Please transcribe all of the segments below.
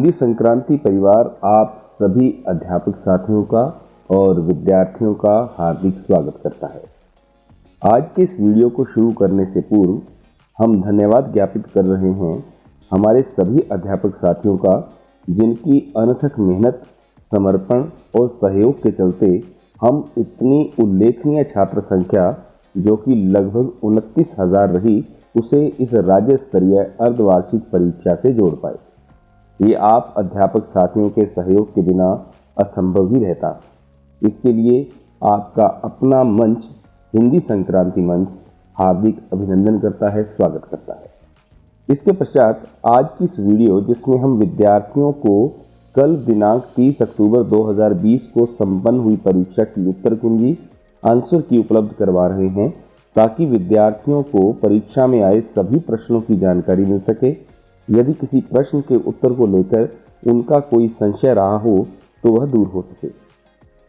हिंदी संक्रांति परिवार आप सभी अध्यापक साथियों का और विद्यार्थियों का हार्दिक स्वागत करता है। आज के इस वीडियो को शुरू करने से पूर्व हम धन्यवाद ज्ञापित कर रहे हैं हमारे सभी अध्यापक साथियों का, जिनकी अनथक मेहनत, समर्पण और सहयोग के चलते हम इतनी उल्लेखनीय छात्र संख्या, जो कि लगभग 29,000 रही, उसे इस राज्य स्तरीय अर्धवार्षिक परीक्षा से जोड़ पाए। ये आप अध्यापक साथियों के सहयोग के बिना असंभव ही रहता। इसके लिए आपका अपना मंच, हिंदी संक्रांति मंच, हार्दिक अभिनंदन करता है, स्वागत करता है। इसके पश्चात आज की इस वीडियो, जिसमें हम विद्यार्थियों को कल दिनांक 30 अक्टूबर 2020 को संपन्न हुई परीक्षा की उत्तर कुंजी, आंसर की उपलब्ध करवा रहे हैं, ताकि विद्यार्थियों को परीक्षा में आए सभी प्रश्नों की जानकारी मिल सके। यदि किसी प्रश्न के उत्तर को लेकर उनका कोई संशय रहा हो तो वह दूर हो सके।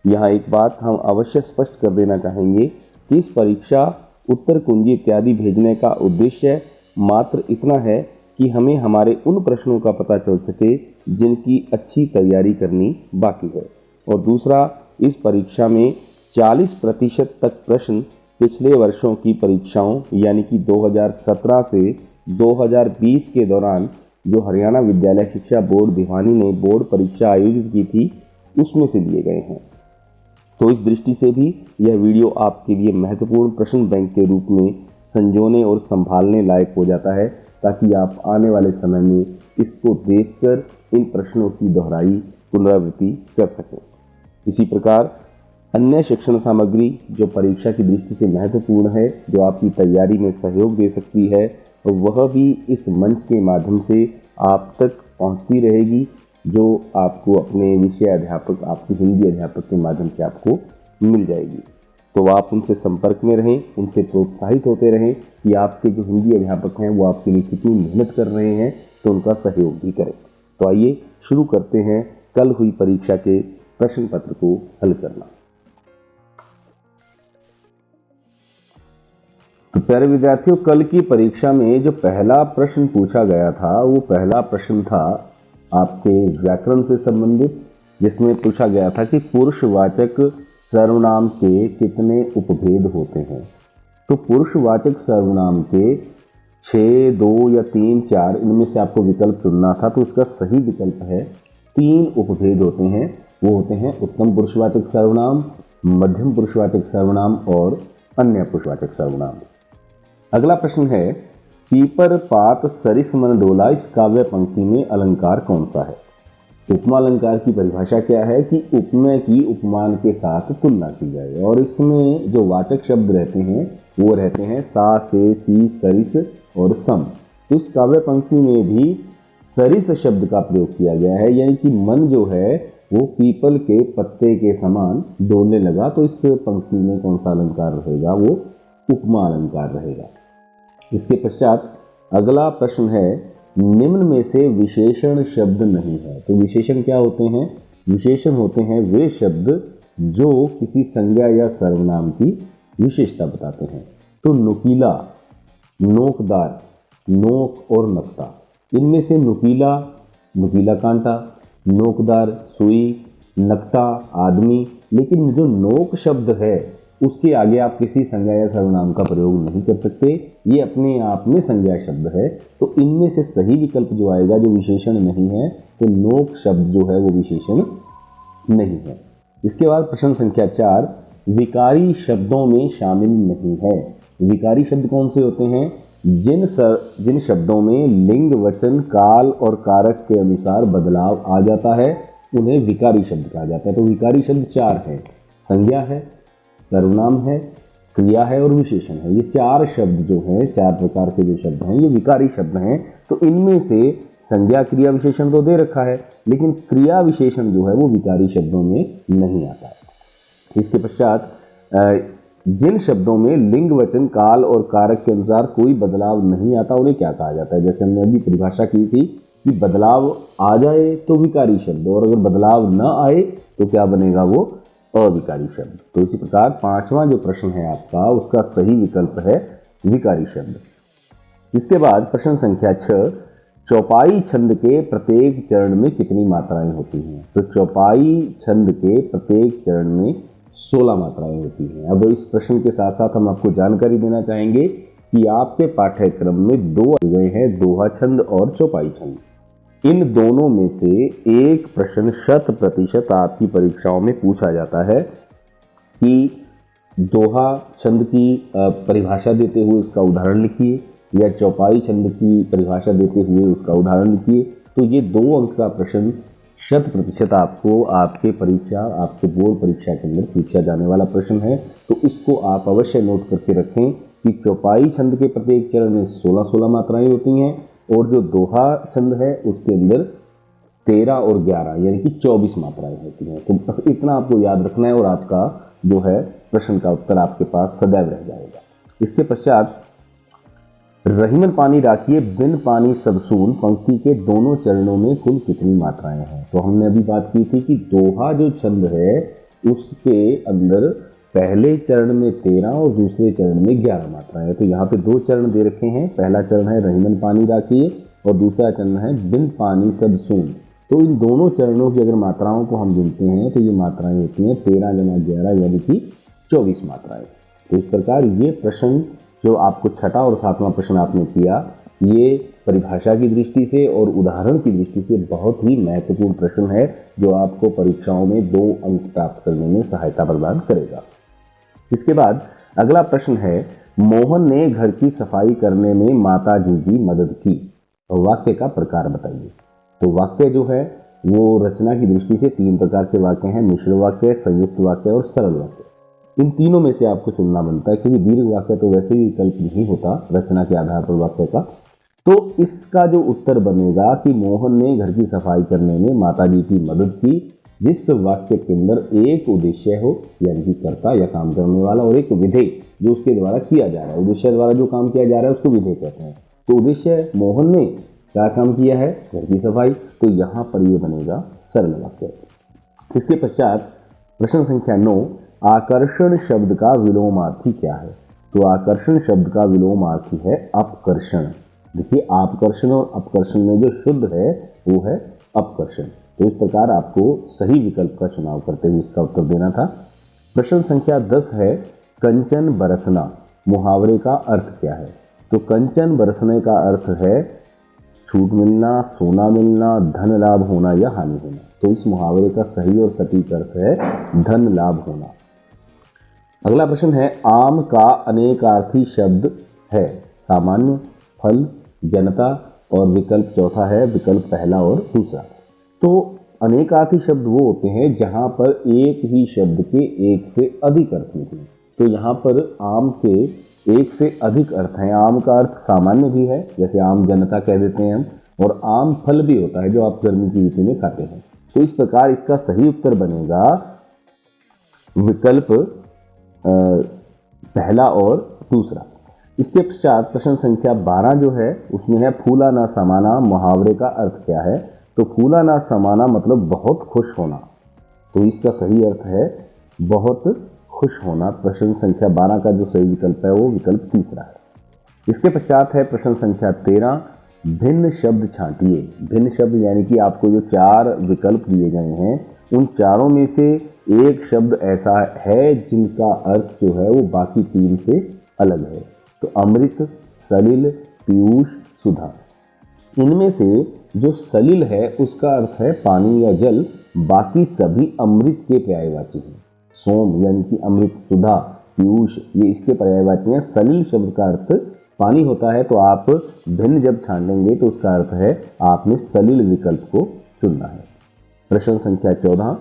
यहाँ एक बात हम अवश्य स्पष्ट कर देना चाहेंगे कि इस परीक्षा, उत्तर कुंजी इत्यादि भेजने का उद्देश्य मात्र इतना है कि हमें हमारे उन प्रश्नों का पता चल सके जिनकी अच्छी तैयारी करनी बाकी है। और दूसरा, इस परीक्षा में 40% तक प्रश्न पिछले वर्षों की परीक्षाओं यानी कि 2017 से 2020 के दौरान जो हरियाणा विद्यालय शिक्षा बोर्ड भिवानी ने बोर्ड परीक्षा आयोजित की थी, उसमें से लिए गए हैं। तो इस दृष्टि से भी यह वीडियो आपके लिए महत्वपूर्ण प्रश्न बैंक के रूप में संजोने और संभालने लायक हो जाता है, ताकि आप आने वाले समय में इसको देखकर इन प्रश्नों की दोहराई, पुनरावृत्ति कर सकें। इसी प्रकार अन्य शिक्षण सामग्री जो परीक्षा की दृष्टि से महत्वपूर्ण है, जो आपकी तैयारी में सहयोग दे सकती है, वह भी इस मंच के माध्यम से आप तक पहुंचती रहेगी, जो आपको अपने विषय अध्यापक, आपके हिंदी अध्यापक के माध्यम से आपको मिल जाएगी। तो आप उनसे संपर्क में रहें, उनसे प्रोत्साहित होते रहें कि आपके जो हिंदी अध्यापक हैं वो आपके लिए कितनी मेहनत कर रहे हैं, तो उनका सहयोग भी करें। तो आइए शुरू करते हैं कल हुई परीक्षा के प्रश्न पत्र को हल करना। तो प्यारे विद्यार्थियों, कल की परीक्षा में जो पहला प्रश्न पूछा गया था, वो पहला प्रश्न था आपके व्याकरण से संबंधित, जिसमें पूछा गया था कि पुरुषवाचक सर्वनाम के कितने उपभेद होते हैं। तो पुरुषवाचक सर्वनाम के 6, 2 या 3, 4 इनमें से आपको विकल्प चुनना था। तो इसका सही विकल्प है 3 उपभेद होते हैं। वो होते हैं उत्तम पुरुषवाचक सर्वनाम, मध्यम पुरुषवाचक सर्वनाम और अन्य पुरुषवाचक सर्वनाम। अगला प्रश्न है, पीपर पात सरिस मन डोला, इस काव्य पंक्ति में अलंकार कौन सा है? उपमा अलंकार की परिभाषा क्या है कि उपमेय की उपमान के साथ तुलना की जाए, और इसमें जो वाचक शब्द रहते हैं वो रहते हैं सा, से, सी, सरिस और सम। तो इस काव्य पंक्ति में भी सरिस शब्द का प्रयोग किया गया है, यानी कि मन जो है वो पीपल के पत्ते के समान डोलने लगा। तो इस पंक्ति में कौन सा अलंकार रहेगा? वो उपमा अलंकार रहेगा। इसके पश्चात अगला प्रश्न है, निम्न में से विशेषण शब्द नहीं है। तो विशेषण क्या होते हैं? विशेषण होते हैं वे शब्द जो किसी संज्ञा या सर्वनाम की विशेषता बताते हैं। तो नुकीला, नोकदार, नोक और नक्ता, इनमें से नुकीला, नुकीला कांटा, नोकदार सुई, नक्ता आदमी। लेकिन जो नोक शब्द है उसके आगे आप किसी संज्ञा या सर्वनाम का प्रयोग नहीं कर सकते, ये अपने आप में संज्ञा शब्द है। तो इनमें से सही विकल्प जो आएगा, जो विशेषण नहीं है, तो नोक शब्द जो है वो विशेषण नहीं है। इसके बाद प्रश्न संख्या 4, विकारी शब्दों में शामिल नहीं है। विकारी शब्द कौन से होते हैं? जिन शब्दों में लिंग, वचन, काल और कारक के अनुसार बदलाव आ जाता है, उन्हें विकारी शब्द कहा जाता है। तो विकारी शब्द 4 है, संज्ञा है, सर्वनाम है, क्रिया है और विशेषण है। ये 4 शब्द जो हैं, 4 प्रकार के जो शब्द हैं, ये विकारी शब्द हैं। तो इनमें से संज्ञा, क्रिया, विशेषण तो दे रखा है, लेकिन क्रिया विशेषण जो है वो विकारी शब्दों में नहीं आता है। इसके पश्चात जिन शब्दों में लिंग, वचन, काल और कारक के अनुसार कोई बदलाव नहीं आता, उन्हें क्या कहा जाता है? जैसे हमने अभी परिभाषा की थी कि बदलाव आ जाए तो विकारी शब्द, और अगर बदलाव न आए तो क्या बनेगा? वो अविकारी शब्द। तो इसी प्रकार 5वां जो प्रश्न है आपका, उसका सही विकल्प है विकारी शब्द। इसके बाद प्रश्न संख्या 6, चौपाई छंद के प्रत्येक चरण में कितनी मात्राएं होती हैं? तो चौपाई छंद के प्रत्येक चरण में 16 मात्राएं होती हैं। अब इस प्रश्न के साथ साथ हम आपको जानकारी देना चाहेंगे कि आपके पाठ्यक्रम में दो आ गए हैं, दोहा छंद और चौपाई छंद। इन दोनों में से एक प्रश्न 100% आपकी परीक्षाओं में पूछा जाता है कि दोहा छंद की परिभाषा देते हुए उसका उदाहरण लिखिए, या चौपाई छंद की परिभाषा देते हुए उसका उदाहरण लिखिए। तो ये 2 अंक का प्रश्न 100% आपको आपके बोर्ड परीक्षा के अंदर पूछा जाने वाला प्रश्न है। तो इसको आप अवश्य नोट करके रखें कि चौपाई छंद के प्रत्येक चरण में 16 मात्राएं होती हैं, और जो दोहा छंद है उसके अंदर 13 और 11 यानी कि 24 मात्राएं होती हैं। तो बस इतना आपको याद रखना है और आपका जो है प्रश्न का उत्तर आपके पास सदैव रह जाएगा। इसके पश्चात रहीमन पानी राखिए बिन पानी सब सून पंक्ति के दोनों चरणों में कुल कितनी मात्राएं हैं? तो हमने अभी बात की थी कि दोहा जो छंद है उसके अंदर पहले चरण में 13 और दूसरे चरण में 11 मात्राएं हैं। तो यहाँ पे 2 चरण दे रखे हैं। पहला चरण है रहीमन पानी राखिए और दूसरा चरण है बिन पानी सब सून। तो इन दोनों चरणों की अगर मात्राओं को हम गिनते हैं तो ये मात्राएं होती हैं 13 × 11 यानी कि 24 मात्राएं। तो इस प्रकार ये प्रश्न जो आपको छठा और 7वां प्रश्न आपने किया, ये परिभाषा की दृष्टि से और उदाहरण की दृष्टि से बहुत ही महत्वपूर्ण प्रश्न है, जो आपको परीक्षाओं में 2 अंक प्राप्त करने में सहायता प्रदान करेगा। इसके बाद अगला प्रश्न है, मोहन ने घर की सफाई करने में माता जी की मदद की। तो वाक्य का प्रकार बताइए। तो वाक्य जो है वो रचना की दृष्टि से 3 प्रकार के वाक्य हैं, मिश्र वाक्य, संयुक्त वाक्य और सरल वाक्य। इन तीनों में से आपको चुनना बनता है, क्योंकि दीर्घ वाक्य तो वैसे ही विकल्प नहीं होता रचना के आधार पर वाक्य का। तो इसका जो उत्तर बनेगा कि मोहन ने घर की सफाई करने में माता जी की मदद की, जिस वाक्य के अंदर एक उद्देश्य हो यानी कि कर्ता या काम करने वाला, और एक विधेय जो उसके द्वारा किया जा रहा है। उद्देश्य द्वारा जो काम किया जा रहा है उसको विधेय कहते हैं। तो उद्देश्य मोहन ने क्या काम किया है? घर की सफाई। तो यहाँ पर ये बनेगा सरल वाक्य। इसके पश्चात प्रश्न संख्या 9, आकर्षण शब्द का विलोमार्थी क्या है? तो आकर्षण शब्द का विलोमार्थी है अपकर्षण। देखिए, आकर्षण और अपकर्षण में जो शुद्ध है वो है अपकर्षण। तो इस प्रकार आपको सही विकल्प का चुनाव करते हुए इसका उत्तर देना था। प्रश्न संख्या 10 है, कंचन बरसना मुहावरे का अर्थ क्या है? तो कंचन बरसने का अर्थ है छूट मिलना, सोना मिलना, धन लाभ होना या हानि होना। तो इस मुहावरे का सही और सटीक अर्थ है धन लाभ होना। अगला प्रश्न है, आम का अनेकार्थी शब्द है सामान्य, फल, जनता और विकल्प चौथा है विकल्प पहला और दूसरा। तो अनेकार्थी शब्द वो होते हैं जहां पर एक ही शब्द के एक से अधिक अर्थ निकले। तो यहाँ पर आम के एक से अधिक अर्थ हैं। आम का अर्थ सामान्य भी है, जैसे आम जनता कह देते हैं हम, और आम फल भी होता है जो आप गर्मी की ऋतु में खाते हैं। तो इस प्रकार इसका सही उत्तर बनेगा विकल्प पहला और दूसरा। इसके पश्चात प्रश्न संख्या 12 जो है उसमें है, फूला ना समाना मुहावरे का अर्थ क्या है? तो फूला ना समाना मतलब बहुत खुश होना। तो इसका सही अर्थ है बहुत खुश होना। प्रश्न संख्या 12 का जो सही विकल्प है वो विकल्प तीसरा है। इसके पश्चात है प्रश्न संख्या 13, भिन्न शब्द छांटिए। भिन्न शब्द यानी कि आपको जो 4 विकल्प दिए गए हैं उन चारों में से एक शब्द ऐसा है जिनका अर्थ जो है वो बाकी 3 से अलग है। तो अमृत, सलिल, पीयूष, सुधा। इनमें से जो सलिल है उसका अर्थ है पानी या जल, बाकी सभी अमृत के पर्यायवाची हैं। सोम यानी कि अमृत, सुधा, पीयूष ये इसके पर्यायवाची हैं। सलिल शब्द का अर्थ पानी होता है। तो आप भिन्न जब छानेंगे तो उसका अर्थ है आपने सलिल विकल्प को चुनना है। प्रश्न संख्या 14,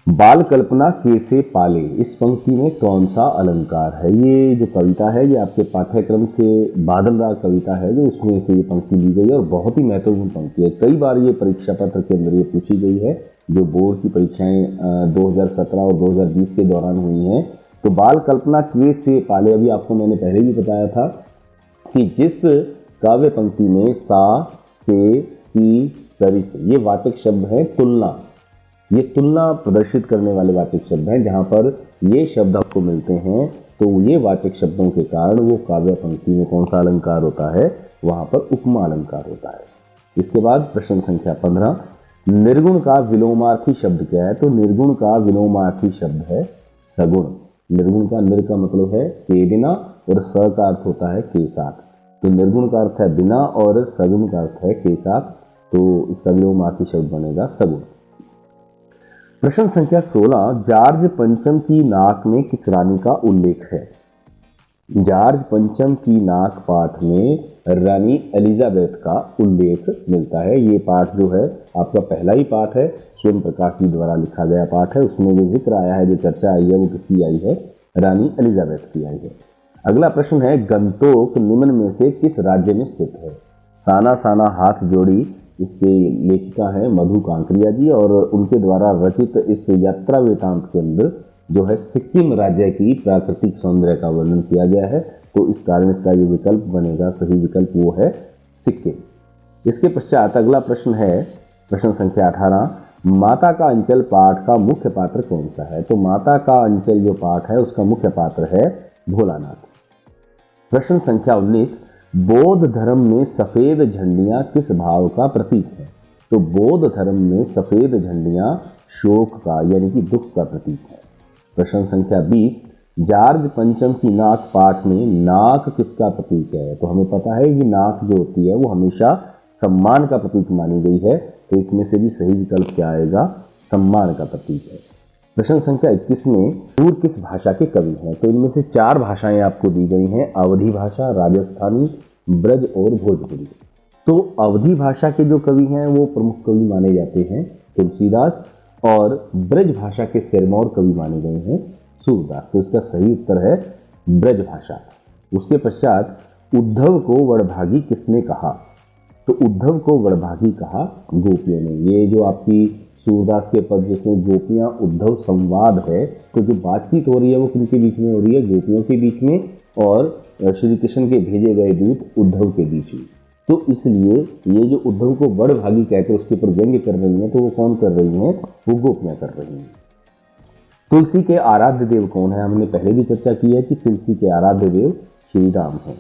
बाल कल्पना कैसे पाले। इस पंक्ति में कौन सा अलंकार है? ये जो कविता है ये आपके पाठ्यक्रम से बादल राग कविता है जो उसमें से ये पंक्ति ली गई है और बहुत ही महत्वपूर्ण पंक्ति है। कई बार ये परीक्षा पत्र के अंदर ये पूछी गई है जो बोर्ड की परीक्षाएं 2017 और 2020 के दौरान हुई हैं। तो बाल कल्पना कैसे पाले, अभी आपको मैंने पहले भी बताया था कि जिस काव्य पंक्ति में सा, से, सी, सरिस ये वाचक शब्द हैं तुलना, ये तुलना प्रदर्शित करने वाले वाचक शब्द हैं। जहां पर ये शब्द आपको मिलते हैं तो ये वाचक शब्दों के कारण वो काव्य पंक्ति में कौन सा अलंकार होता है? वहां पर उपमा अलंकार होता है। इसके बाद प्रश्न संख्या 15, निर्गुण का विलोमार्थी शब्द क्या है? तो निर्गुण का विलोमार्थी शब्द है सगुण। निर्गुण का निर का मतलब है के बिना और स का अर्थ होता है के साथ, तो निर्गुण का अर्थ है बिना और सगुण का अर्थ है के साथ, तो इसका विलोमार्थी शब्द बनेगा सगुण। प्रश्न संख्या 16, जॉर्ज पंचम की नाक में किस रानी का उल्लेख है? जॉर्ज पंचम की नाक पाठ में रानी एलिजाबेथ का उल्लेख मिलता है। ये पाठ जो है आपका पहला ही पाठ है, स्वयं प्रकाश जी द्वारा लिखा गया पाठ है। उसमें जो जिक्र आया है, जो चर्चा आई है, वो किसकी आई है? रानी एलिजाबेथ की आई है। अगला प्रश्न है, गंतोक निम्न में से किस राज्य में स्थित है? साना साना हाथ जोड़ी, इसके लेखिका हैं मधु कांकरिया जी, और उनके द्वारा रचित इस यात्रा वृतांत के अंदर जो है सिक्किम राज्य की प्राकृतिक सौंदर्य का वर्णन किया गया है। तो इस कारण इसका जो विकल्प बनेगा, सही विकल्प, वो है सिक्किम। इसके पश्चात अगला प्रश्न है प्रश्न संख्या 18, माता का अंचल पाठ का मुख्य पात्र कौन सा है? तो माता का अंचल जो पाठ है उसका मुख्य पात्र है भोलानाथ। प्रश्न संख्या 19, बौद्ध धर्म में सफेद झंडियां किस भाव का प्रतीक है? तो बौद्ध धर्म में सफेद झंडियां शोक का यानी कि दुख का प्रतीक है। प्रश्न संख्या 20, जॉर्ज पंचम की नाक पाठ में नाक किसका प्रतीक है? तो हमें पता है कि नाक जो होती है वो हमेशा सम्मान का प्रतीक मानी गई है, तो इसमें से भी सही विकल्प क्या आएगा? सम्मान का प्रतीक है। प्रश्न संख्या 21 में सूर किस भाषा के कवि हैं? तो इनमें से 4 भाषाएं आपको दी गई हैं, अवधी भाषा, राजस्थानी, ब्रज और भोजपुरी। तो अवधी भाषा के जो कवि हैं वो प्रमुख कवि माने जाते हैं तुलसीदास, और ब्रज भाषा के सिरमौर कवि माने गए हैं सूरदास। तो इसका सही उत्तर है ब्रज भाषा। उसके पश्चात उद्धव को वड़भागी किसने कहा? तो उद्धव को वड़भागी कहा गोपियों ने। ये जो आपकी सूरदास के पद जिसमें गोपियां उद्धव संवाद है, तो जो बातचीत हो रही है वो किनके बीच में हो रही है? गोपियों के बीच में और श्री कृष्ण के भेजे गए दूत उद्धव के बीच में। तो इसलिए ये जो उद्धव को वड़भागी कहकर उसके ऊपर व्यंग्य कर रही हैं, तो वो कौन कर रही हैं? वो गोपियां कर रही हैं। तुलसी के आराध्य देव कौन है? हमने पहले भी चर्चा की है कि तुलसी के आराध्य देव श्री राम हैं।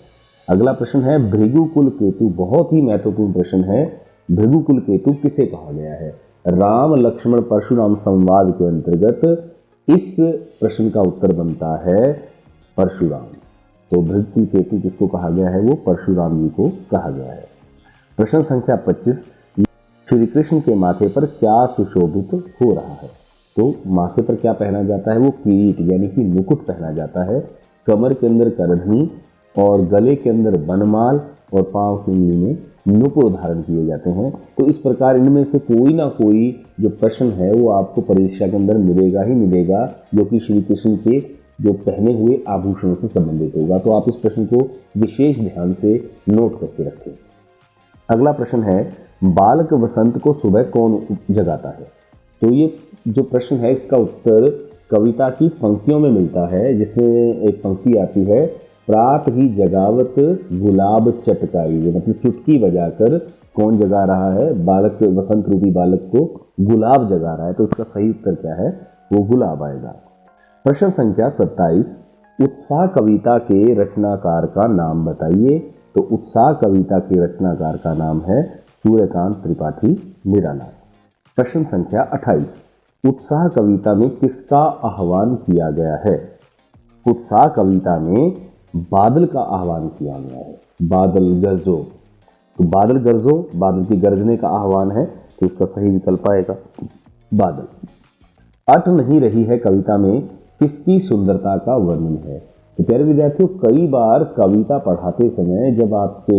अगला प्रश्न है, भृगुकुल केतु, बहुत ही महत्वपूर्ण प्रश्न है। भृगुकुल केतु किसे कहा गया है? राम लक्ष्मण परशुराम संवाद के अंतर्गत इस प्रश्न का उत्तर बनता है परशुराम। तो भृगुकुल केतु किसको कहा गया है? वो परशुराम जी को कहा गया है। प्रश्न संख्या 25, श्री कृष्ण के माथे पर क्या सुशोभित हो रहा है? तो माथे पर क्या पहना जाता है? वो किरीट यानी कि मुकुट पहना जाता है। कमर के अंदर करधनी और गले के अंदर बनमाल और पांव की उंगली में नुपुर धारण किए जाते हैं। तो इस प्रकार इनमें से कोई ना कोई जो प्रश्न है वो आपको परीक्षा के अंदर मिलेगा ही मिलेगा, जो कि श्री कृष्ण के जो पहने हुए आभूषणों से संबंधित होगा। तो आप इस प्रश्न को विशेष ध्यान से नोट करके रखें। अगला प्रश्न है, बालक वसंत को सुबह कौन जगाता है? तो ये जो प्रश्न है इसका उत्तर कविता की पंक्तियों में मिलता है, जिसमें एक पंक्ति आती है, प्रात ही जगावत गुलाब चटकाई, मतलब चुटकी बजाकर कौन जगा रहा है? बालक, वसंत रूपी बालक को गुलाब जगा रहा है। तो इसका सही उत्तर क्या है? वो गुलाब आएगा। प्रश्न संख्या 27, उत्साह कविता के रचनाकार का नाम बताइए। तो उत्साह कविता के रचनाकार का नाम है सूर्यकांत त्रिपाठी निराला। प्रश्न संख्या 28, उत्साह कविता में किसका आह्वान किया गया है? उत्साह कविता में बादल का आह्वान किया गया है। बादल गरजो, तो बादल गरजो, बादल की गरजने का आह्वान है, तो इसका सही विकल्प आएगा बादल। अट नहीं रही है कविता में किसकी सुंदरता का वर्णन है? तो प्यारे विद्यार्थियों, कई बार कविता पढ़ाते समय जब आपके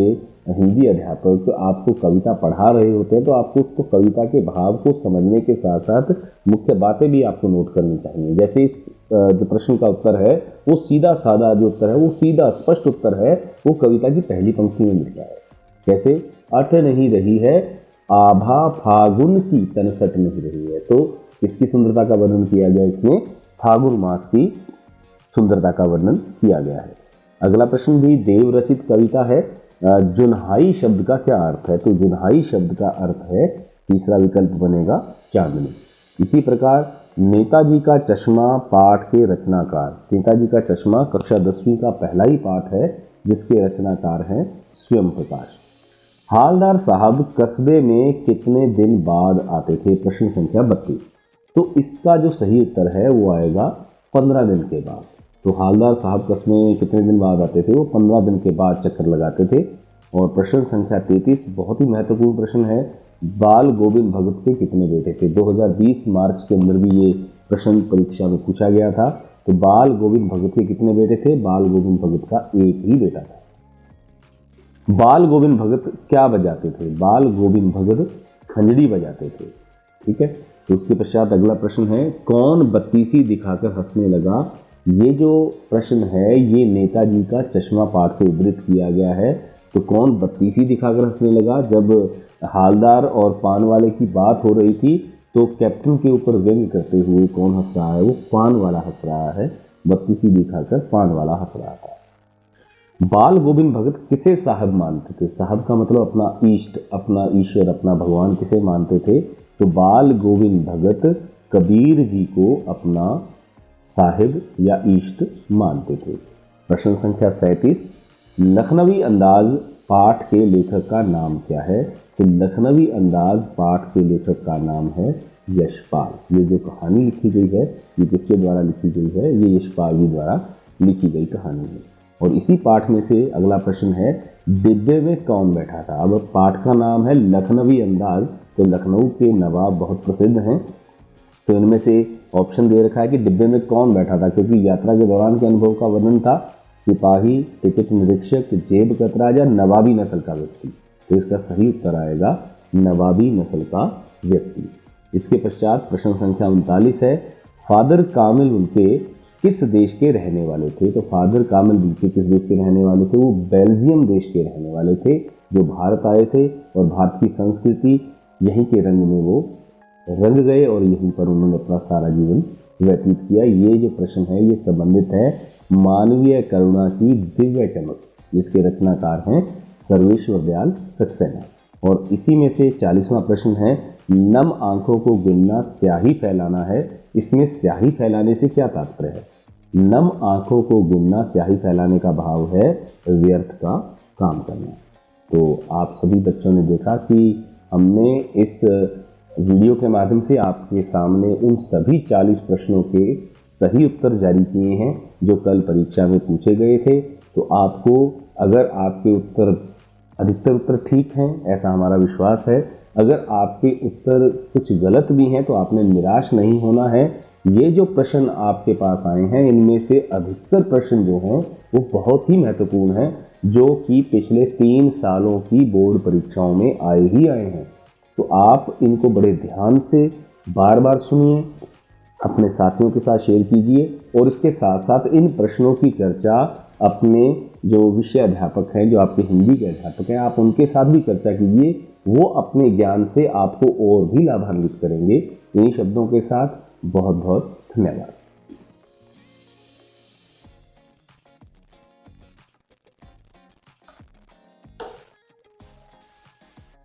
हिंदी अध्यापक आपको कविता पढ़ा रहे होते हैं, तो आपको उसको कविता के भाव को समझने के साथ साथ मुख्य बातें भी आपको नोट करनी चाहिए। जैसे इस जो प्रश्न का उत्तर है वो सीधा साधा जो उत्तर है, वो सीधा स्पष्ट उत्तर है, वो कविता की पहली पंक्ति में मिलता है। जैसे अट नहीं रही है आभा फागुन की तनसट नहीं रही है, तो किसकी सुंदरता का वर्णन किया गया? इसमें फागुन मास की सुंदरता का वर्णन किया गया है। अगला प्रश्न भी देव रचित कविता है। जुन्हाई शब्द का क्या अर्थ है? तो जुन्हाई शब्द का अर्थ है, तीसरा विकल्प बनेगा चांदनी। इसी प्रकार नेताजी का चश्मा पाठ के रचनाकार, नेताजी का चश्मा कक्षा 10वीं का पहला ही पाठ है जिसके रचनाकार हैं स्वयं प्रकाश। हालदार साहब कस्बे में कितने दिन बाद आते थे? प्रश्न संख्या 32। तो इसका जो सही उत्तर है वो आएगा 15 दिन के बाद। तो हालदार साहब कस्बे में कितने दिन बाद आते थे? वो 15 दिन के बाद चक्कर लगाते थे। और प्रश्न संख्या 33 बहुत ही महत्वपूर्ण प्रश्न है, बाल गोविंद भगत के कितने बेटे थे? 2020 मार्च के अंदर भी ये प्रश्न परीक्षा में पूछा गया था। तो बाल गोविंद भगत के कितने बेटे थे? बाल गोविंद भगत का एक ही बेटा था। बाल गोविंद भगत क्या बजाते थे? बाल गोविंद भगत खंजड़ी बजाते थे। ठीक है, तो उसके पश्चात अगला प्रश्न है, कौन बत्तीसी दिखाकर हंसने लगा? ये जो प्रश्न है ये नेताजी का चश्मा पाठ से उद्धृत किया गया है। तो कौन बत्तीसी दिखाकर हंसने लगा? जब हालदार और पान वाले की बात हो रही थी तो कैप्टन के ऊपर व्यंग करते हुए कौन हंस रहा है? वो पान वाला हंस रहा है, बत्तीसी दिखाकर पान वाला हंस रहा था। बाल गोविंद भगत किसे साहब मानते थे? साहब का मतलब अपना इष्ट, अपना ईश्वर, अपना भगवान किसे मानते थे? तो बाल गोविंद भगत कबीर जी को अपना साहिब या इष्ट मानते थे। प्रश्न संख्या 37, लखनवी अंदाज पाठ के लेखक का नाम क्या है? तो लखनवी अंदाज पाठ के लेखक का नाम है यशपाल। ये जो कहानी लिखी गई है ये किसके द्वारा लिखी गई है? ये यशपाल जी द्वारा लिखी गई कहानी है। और इसी पाठ में से अगला प्रश्न है, डिब्बे में कौन बैठा था? अब पाठ का नाम है लखनवी अंदाज, तो लखनऊ के नवाब बहुत प्रसिद्ध हैं। तो इनमें से ऑप्शन दे रखा है कि डिब्बे में कौन बैठा था, क्योंकि यात्रा के दौरान के अनुभव का वर्णन था। सिपाही, टिकट निरीक्षक, जेब कतरा या नवाबी नस्ल का व्यक्ति? तो इसका सही उत्तर आएगा नवाबी नस्ल का व्यक्ति। इसके पश्चात प्रश्न संख्या 39 है, फादर कामिल उनके किस देश के रहने वाले थे? तो फादर कामिल उनके किस देश के रहने वाले थे? वो बेल्जियम देश के रहने वाले थे, जो भारत आए थे और भारत की संस्कृति यहीं के रंग में वो रंग गए और यहीं पर उन्होंने अपना सारा जीवन व्यतीत किया। ये जो प्रश्न है ये संबंधित है मानवीय करुणा की दिव्य चमक, जिसके रचनाकार हैं सर्वेश्वर दयाल सक्सेना। और इसी में से 40वां प्रश्न है, नम आंखों को गिनना स्याही फैलाना है। इसमें स्याही फैलाने से क्या तात्पर्य है? नम आंखों को गिनना, स्याही फैलाने का भाव है व्यर्थ का काम करना। तो आप सभी बच्चों ने देखा कि हमने इस वीडियो के माध्यम से आपके सामने उन सभी 40 प्रश्नों के सही उत्तर जारी किए हैं जो कल परीक्षा में पूछे गए थे। तो आपको, अगर आपके उत्तर अधिकतर उत्तर ठीक हैं, ऐसा हमारा विश्वास है, अगर आपके उत्तर कुछ गलत भी हैं तो आपने निराश नहीं होना है। ये जो प्रश्न आपके पास आए हैं इनमें से अधिकतर प्रश्न जो हैं वो बहुत ही महत्वपूर्ण हैं, जो कि पिछले 3 सालों की बोर्ड परीक्षाओं में आए ही आए हैं। तो आप इनको बड़े ध्यान से बार बार सुनिए, अपने साथियों के साथ शेयर कीजिए और इसके साथ साथ इन प्रश्नों की चर्चा अपने जो विषय अध्यापक हैं, जो आपके हिंदी के अध्यापक हैं, आप उनके साथ भी चर्चा कीजिए। वो अपने ज्ञान से आपको और भी लाभान्वित करेंगे। इन्हीं शब्दों के साथ बहुत बहुत धन्यवाद।